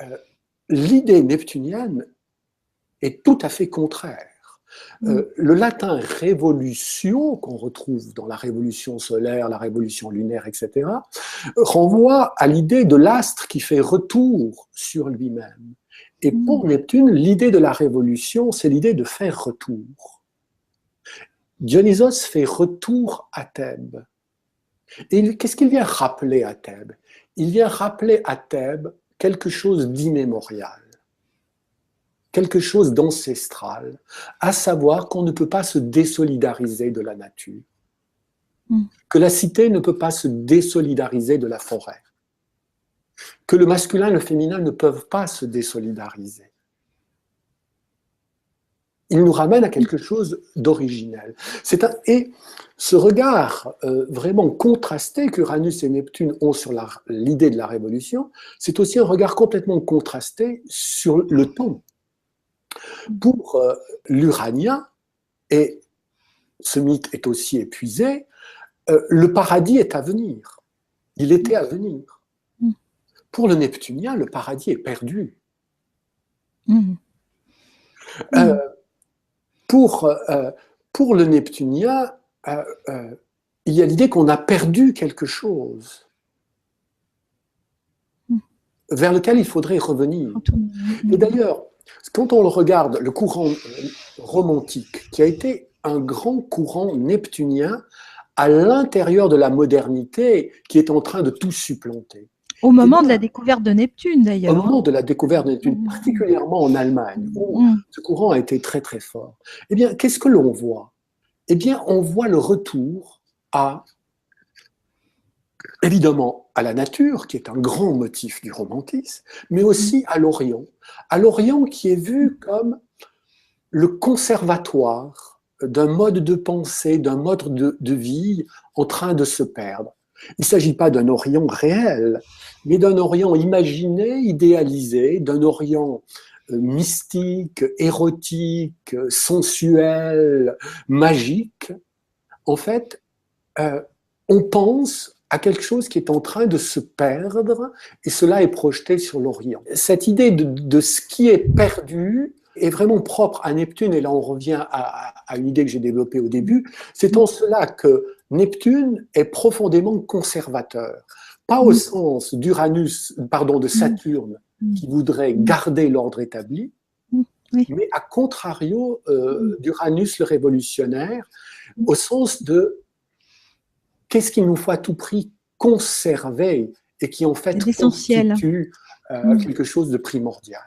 euh, l'idée neptunienne est tout à fait contraire. Le latin révolution, qu'on retrouve dans la révolution solaire, la révolution lunaire, etc., renvoie à l'idée de l'astre qui fait retour sur lui-même. Et pour Neptune, l'idée de la révolution, c'est l'idée de faire retour. Dionysos fait retour à Thèbes. Et qu'est-ce qu'il vient rappeler à Thèbes? Il vient rappeler à Thèbes quelque chose d'immémorial, quelque chose d'ancestral, à savoir qu'on ne peut pas se désolidariser de la nature, que la cité ne peut pas se désolidariser de la forêt, que le masculin et le féminin ne peuvent pas se désolidariser. Il nous ramène à quelque chose d'originel. Et ce regard vraiment contrasté qu'Uranus et Neptune ont sur l'idée de la révolution, c'est aussi un regard complètement contrasté sur le temps. Pour l'Uranien, et ce mythe est aussi épuisé, le paradis est à venir. Il était à venir. Pour le Neptunien, le paradis est perdu. Pour le Neptunien, il y a l'idée qu'on a perdu quelque chose vers lequel il faudrait revenir. Et d'ailleurs, quand on le regarde, le courant romantique, qui a été un grand courant neptunien à l'intérieur de la modernité, qui est en train de tout supplanter. Au moment de la découverte de Neptune, d'ailleurs. Au moment de la découverte de Neptune, particulièrement en Allemagne, où ce courant a été très très fort. Eh bien, qu'est-ce que l'on voit? Eh bien, on voit le retour évidemment à la nature, qui est un grand motif du romantisme, mais aussi à l'Orient. À l'Orient qui est vu comme le conservatoire d'un mode de pensée, d'un mode de vie en train de se perdre. Il ne s'agit pas d'un Orient réel, mais d'un Orient imaginé, idéalisé, d'un Orient mystique, érotique, sensuel, magique. En fait, on pense à quelque chose qui est en train de se perdre, et cela est projeté sur l'Orient. Cette idée de ce qui est perdu est vraiment propre à Neptune, et là on revient à une idée que j'ai développée au début, c'est en cela que Neptune est profondément conservateur. Pas au sens de Saturne, qui voudrait garder l'ordre établi, mais à contrario d'Uranus le révolutionnaire, au sens de qu'est-ce qu'il nous faut à tout prix conserver et qui en fait constitue quelque chose de primordial.